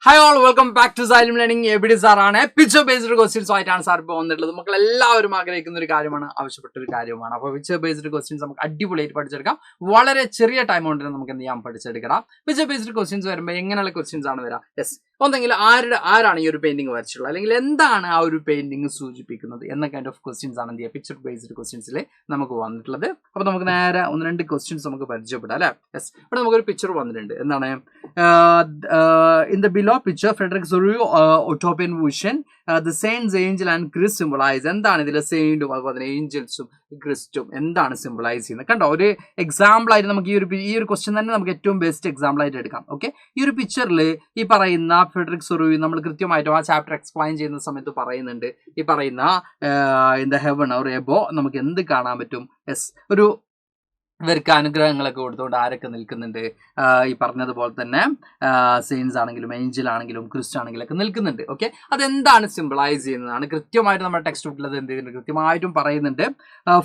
Hi all, welcome back to Xylem learning. ABD സാറാണ്. Picture based questions ആയിട്ടാണ് sir ഇപ്പോൾ വന്നിട്ടുള്ളത്. മക്കൾ എല്ലാവരും ആഗ്രഹിക്കുന്ന ഒരു കാര്യമാണ്, ആവശ്യപ്പെട്ട ഒരു കാര്യമാണ്. അപ്പോൾ പിക്ചർ ബേസ്ഡ് ക്വസ്റ്റ്യൻസ് നമുക്ക് അടിപൊളിയായിട്ട് പഠിച്ചെടുക്കാം. വളരെ ചെറിയ ടൈം കൊണ്ട് നമുക്ക് എന്ത് ചെയ്യാം, പഠിച്ചെടുക്കണം. പിക്ചർ ബേസ്ഡ് ക്വസ്റ്റ്യൻസ് വരുമ്പോൾ എങ്ങനെയുള്ള ക്വസ്റ്റ്യൻസ് ആണ് വരിക? യെസ്, ഒന്നെങ്കിൽ ആരാണ് ഈ ഒരു പെയിന്റിംഗ് വരച്ചിട്ടുള്ളത്, അല്ലെങ്കിൽ എന്താണ് ആ ഒരു പെയിന്റിംഗ് സൂചിപ്പിക്കുന്നത് എന്ന കൈൻഡ് ഓഫ് ക്വസ്റ്റ്യൻസ് ആണ് എന്ത് ചെയ്യുക, പിക്ചർ ബേസ്ഡ് ക്വസ്റ്റ്യൻസിൽ നമുക്ക് വന്നിട്ടുള്ളത്. അപ്പോൾ നമുക്ക് നേരെ ഒന്ന് രണ്ട് ക്വസ്റ്റ്യൻസ് നമുക്ക് പരിചയപ്പെടാം അല്ലേ. യെസ്, ഇവിടെ നമുക്കൊരു പിക്ചർ വന്നിട്ടുണ്ട്. എന്താണ്? In the below picture Frederic Sorrieu utopian vision the saints angel and Christ symbolise. എന്താണ് ഇതിലെ സെയിൻറ്റും അതുപോലെ ഏഞ്ചൽസും ക്രിസ്റ്റും എന്താണ് സിംബിളൈസ് ചെയ്യുന്നത്? കണ്ടോ, ഒരു എക്സാമ്പിൾ ആയിട്ട് നമുക്ക് ഈ ഒരു ക്വസ്റ്റ്യൻ തന്നെ നമുക്ക് ഏറ്റവും ബെസ്റ്റ് എക്സാമ്പിൾ ആയിട്ട് എടുക്കാം. ഓക്കെ, ഈ ഒരു പിക്ചറിൽ ഈ പറയുന്ന ഫ്രെഡറിക് സൊറിയോ നമ്മൾ കൃത്യമായിട്ടും ആ ചാപ്റ്റർ എക്സ്പ്ലെയിൻ ചെയ്യുന്ന സമയത്ത് പറയുന്നുണ്ട്, ഈ പറയുന്ന in the heaven or above നമുക്ക് എന്ത് കാണാൻ പറ്റും? യെസ്, ഒരു ഇവർക്ക് അനുഗ്രഹങ്ങളൊക്കെ കൊടുത്തുകൊണ്ട് ആരൊക്കെ നിൽക്കുന്നുണ്ട്? ഈ പറഞ്ഞതുപോലെ തന്നെ സെയിൻസ് ആണെങ്കിലും ഏഞ്ചൽ ആണെങ്കിലും ക്രിസ്റ്റ് ആണെങ്കിലും ഒക്കെ നിൽക്കുന്നുണ്ട്. ഓക്കെ, അതെന്താണ് സിംബിളൈസ് ചെയ്യുന്നതാണ് കൃത്യമായിട്ട് നമ്മുടെ ടെക്സ്റ്റ് ബുക്കിൽ അത് എന്ത് ചെയ്യുന്നുണ്ട്, കൃത്യമായിട്ടും പറയുന്നുണ്ട്.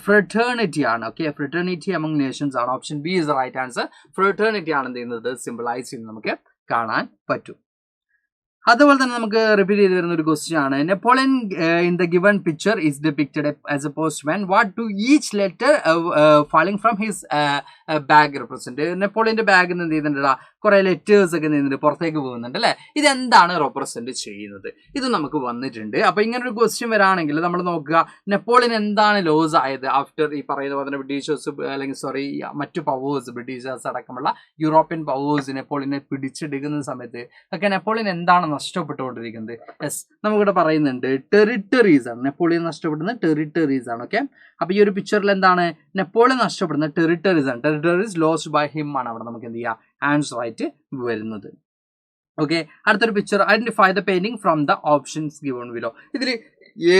ഫ്രെറ്റേണിറ്റി ആണ്. ഓക്കെ, ഫ്രെറ്റേണിറ്റി അമംഗ് നേഷൻസ് ആണ്. Option B is the right answer. Fraternity ആണ് എന്ത് ചെയ്യുന്നത്, സിംബിളൈസ് ചെയ്യുന്നത് നമുക്ക് കാണാൻ പറ്റും. അതുപോലെ തന്നെ നമുക്ക് റിപ്പീറ്റ് ചെയ്ത് വരുന്ന ഒരു ക്വസ്റ്റ്യൻ ആണ്. Napoleon in the given picture is depicted as a postman. What do each letter falling from his bag represent? നെപ്പോളിയന്റെ ബാഗിൽ നിന്ന് എന്ത് ചെയ്യുന്നുണ്ട്, കുറെ ലെറ്റേഴ്സ് ഒക്കെ നിന്നിട്ട് പുറത്തേക്ക് പോകുന്നുണ്ട് അല്ലേ. ഇതെന്താണ് റെപ്രസെന്റ് ചെയ്യുന്നത്? ഇത് നമുക്ക് വന്നിട്ടുണ്ട്. അപ്പൊ ഇങ്ങനെ ഒരു ക്വസ്റ്റ്യൻ വരാണെങ്കിൽ നമ്മൾ നോക്കുക, നെപ്പോളിയൻ എന്താണ് ലോസ് ആയത് ആഫ്റ്റർ ഈ പറയുന്ന പോലെ ബ്രിട്ടീഷേഴ്സ് അല്ലെങ്കിൽ മറ്റു പവേഴ്സ്, ബ്രിട്ടീഷേഴ്സ് അടക്കമുള്ള യൂറോപ്യൻ പവേഴ്സ് നെപ്പോളിയനെ പിടിച്ചെടുക്കുന്ന സമയത്ത് ഒക്കെ നെപ്പോളിയൻ എന്താണ് നഷ്ടപ്പെട്ടുകൊണ്ടിരിക്കുന്നത്? യെസ്, നമുക്കിവിടെ പറയുന്നുണ്ട് ടെറിട്ടറീസ് ആണ്. നെപ്പോളിയൻ നഷ്ടപ്പെടുന്ന ടെറിട്ടറീസ് ആണ്. ഓക്കെ, അപ്പൊ ഈ ഒരു പിക്ചറിൽ എന്താണ്, നെപ്പോളിയൻ നഷ്ടപ്പെടുന്ന ടെറിട്ടറീസ് ആണ്. ടെറിട്ടറീസ് ലോസ്റ്റ് ബൈ ഹിം ആണ് അവിടെ നമുക്ക് എന്ത് ചെയ്യുക, ആൻസർ ആയിട്ട് വരുന്നത്. ഓക്കെ, അടുത്തൊരു picture. Identify the painting from the options given below. ഇതിൽ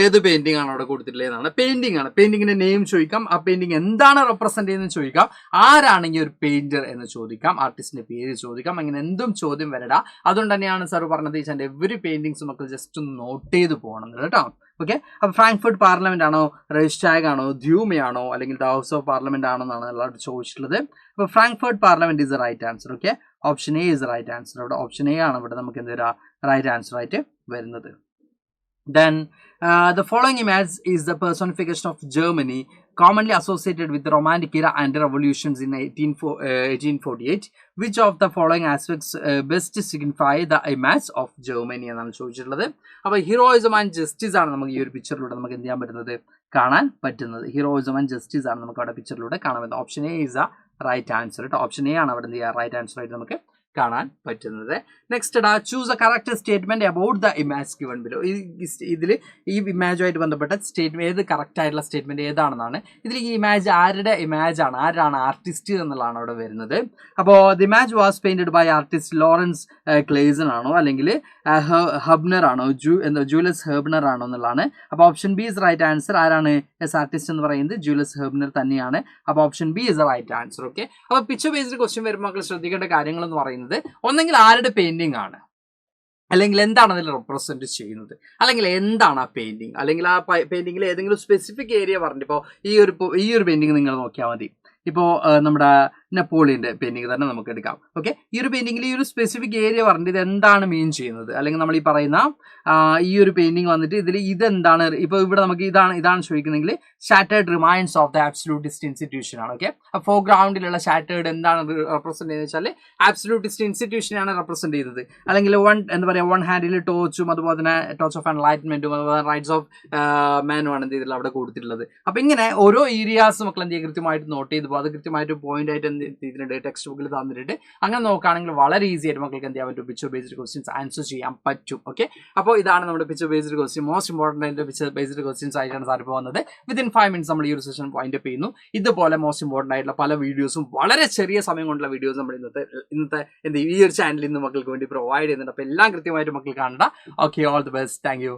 ഏത് പെയിന്റിംഗ് ആണ് അവിടെ കൊടുത്തിട്ടുള്ളത് എന്നാണ്. പെയിന്റിംഗ് ആണ്. പെയിന്റിങ്ങിന്റെ നെയിം ചോദിക്കാം, ആ പെയിന്റിംഗ് എന്താണ് റെപ്രസെന്റ് ചെയ്യുന്നത് ചോദിക്കാം, ആരാണെങ്കിൽ ഒരു പെയിന്റർ എന്ന് ചോദിക്കാം, ആർട്ടിസ്റ്റിന്റെ പേര് ചോദിക്കാം. അങ്ങനെ എന്തും ചോദ്യം വരടാ. അതുകൊണ്ട് തന്നെയാണ് സാർ പറഞ്ഞത് ഈച്ചാൻ്റെ എവറി പെയിന്റിങ്സ് നമുക്ക് ജസ്റ്റ് ഒന്ന് നോട്ട് ചെയ്ത് പോകണം കേട്ടോ. ഓക്കെ, അപ്പൊ ഫ്രാങ്ക്ഫർട്ട് പാർലമെന്റ് ആണോ, റൈസ്ടാഗ് ആണോ, ദ്യൂമയാണോ, അല്ലെങ്കിൽ ദ ഹൗസ് ഓഫ് പാർലമെന്റ് ആണോ എന്നാണ് എല്ലാവരും ചോദിച്ചിട്ടുള്ളത്. അപ്പൊ Frankfurt parliament is right answer. Okay, option A is right answer. അവിടെ ഓപ്ഷൻ എ ആണ് ഇവിടെ നമുക്ക് എന്ത് വരിക, റൈറ്റ് ആൻസർ ആയിട്ട് വരുന്നത്. Then the following image is the personification of Germany, commonly associated with the Romantic era and revolutions in 1848. Which of the following aspects best signify the image of Germany എന്നാണ് ചോദിച്ചിട്ടുള്ളത്. അപ്പോൾ heroism and justice ആണ് നമുക്ക് ഈ ഒരു പിക്ചറിലൂടെ നമുക്ക് എന്ത് ചെയ്യാൻ പറ്റുന്നത്, കാണാൻ പറ്റുന്നത്. ഹീറോയിസം ആൻഡ് ജസ്റ്റിസ് ആണ് നമുക്ക് അവിടെ പിക്ചറിലൂടെ കാണാൻ പറ്റുന്നത്. Option A is the right answer കേട്ടോ. ഓപ്ഷൻ എ ആണ് അവിടെ എന്ത് ചെയ്യുക, റൈറ്റ് ആൻസർ ആയിട്ട് നമുക്ക് കാണാൻ പറ്റുന്നത്. Next choose A correct statement about the image given below. ഇതിൽ ഈ ഇമേജുമായിട്ട് ബന്ധപ്പെട്ട സ്റ്റേറ്റ്മെന്റ് ഏത് കറക്റ്റ് ആയിട്ടുള്ള സ്റ്റേറ്റ്മെന്റ് ഏതാണെന്നാണ്. ഇതിൽ ഈ ഇമേജ് ആരുടെ ഇമേജ് ആണ്, ആരാണ് ആർട്ടിസ്റ്റ് എന്നുള്ളതാണ് അവിടെ വരുന്നത്. അപ്പോൾ the image was painted by artist Lorenz Clasen ആണോ, അല്ലെങ്കിൽ ഹബ്നർ ആണോ, ജൂലിയസ് ഹെബ്നർ ആണോ എന്നുള്ളതാണ്. അപ്പോൾ option B is right answer. ആരാണ് ആർട്ടിസ്റ്റ് എന്ന് പറയുന്നത്? ജൂലിയസ് ഹെബ്നർ തന്നെയാണ്. അപ്പോൾ option B is right answer. Okay, അപ്പോൾ പിക്ചർ ബേസ്ഡ് ക്വസ്റ്റ്യൻ വരുമ്പോൾ ശ്രദ്ധിക്കേണ്ട കാര്യങ്ങൾ എന്ന് പറയുന്നത്, ഒന്നെങ്കിൽ ആരുടെ പെയിന്റിംഗ് ആണ്, അല്ലെങ്കിൽ എന്താണ് അതിൽ റെപ്രസെന്റ് ചെയ്യുന്നത്, അല്ലെങ്കിൽ എന്താണ് ആ പെയിന്റിംഗ്, അല്ലെങ്കിൽ ആ പെയിന്റിംഗിൽ ഏതെങ്കിലും സ്പെസിഫിക് ഏരിയ പറഞ്ഞിട്ട്. ഇപ്പോൾ ഈ ഒരു പെയിന്റിംഗ് നിങ്ങൾ നോക്കിയാൽ മതി. ഇപ്പോൾ നമ്മുടെ നെപ്പോളിയൻ്റെ പെയിന്റിംഗ് തന്നെ നമുക്ക് എടുക്കാം. ഓക്കെ, ഈ ഒരു പെയിന്റിംഗിൽ ഈ ഒരു സ്പെസിഫിക് ഏരിയ പറഞ്ഞിട്ട് ഇത് എന്താണ് മീൻ ചെയ്യുന്നത്, അല്ലെങ്കിൽ നമ്മൾ ഈ പറയുന്ന ഈ ഒരു പെയിന്റിംഗ് വന്നിട്ട് ഇതിൽ ഇതെന്താണ്, ഇപ്പോൾ ഇവിടെ നമുക്ക് ഇതാണ് ചോദിക്കുന്നെങ്കിൽ shattered remains of the absolutist institution ആണ്. ഓക്കെ, ഫോർ ഗ്രൗണ്ടിലുള്ള ഷാറ്റേർഡ് എന്താണ് റെപ്രസെന്റ് ചെയ്യുന്നത് വെച്ചാൽ ആബ്സല്യൂട്ടിസ്റ്റ് ഇൻസ്റ്റിറ്റ്യൂഷനാണ് റെപ്രസെന്റ് ചെയ്തത്. അല്ലെങ്കിൽ വൺ ഹാൻഡിൽ ടോർച്ചും അതുപോലെ തന്നെ ടോർച്ച് ഓഫ് എൻലൈറ്റ്മെന്റും അതുപോലെ റൈറ്റ്സ് ഓഫ് മാനും ആണ് എന്ത് ചെയ്തിട്ടുള്ളത് അവിടെ കൊടുത്തിട്ടുള്ളത്. അപ്പൊ ഇങ്ങനെ ഓരോ ഏരിയാസ് മക്കൾ എന്ത് ചെയ്യുക, കൃത്യമായിട്ട് നോട്ട് ചെയ്ത് പോകും. അത് കൃത്യമായിട്ട് പോയിന്റ് ആയിട്ട് എന്ത് ചെയ്തിട്ടുണ്ട്, ടെക്സ്റ്റ് ബുക്കിൽ തന്നിട്ടുണ്ട്. അങ്ങനെ നോക്കുകയാണെങ്കിൽ വളരെ ഈസി ആയിട്ട് മക്കൾക്ക് എന്ത് ചെയ്യാൻ പറ്റും, പിക്ചർ ബേസ്ഡ് ക്വസ്റ്റ്യൻസ് ആൻസർ ചെയ്യാൻ പറ്റും. ഓക്കെ, അപ്പോൾ ഇതാണ് നമ്മുടെ picture based question. Most important ആയിട്ട് പിക്ചർ ബേസ്ഡ് ക്വസ്റ്റ്യൻസ് ആയിട്ടാണ് സാർ ഇപ്പോൾ വന്നത്. വിത്തിൻ 5 minutes നമ്മൾ ഈ ഒരു സെഷൻ വൈൻഡ് അപ്പ് ചെയ്യുന്നു. ഇതുപോലെ മോസ്റ്റ് ഇമ്പോർട്ടൻ്റ് ആയിട്ടുള്ള പല വീഡിയോസും വളരെ ചെറിയ സമയം കൊണ്ടുള്ള വീഡിയോസ് നമ്മൾ ഇന്നത്തെ ഈ ഒരു ചാനലിൽ നിന്ന് മക്കൾക്ക് വേണ്ടി പ്രൊവൈഡ് ചെയ്യുന്നുണ്ട്. അപ്പോൾ എല്ലാം കൃത്യമായിട്ട് മക്കൾ കാണണ്ട. Okay, all the best. Thank you.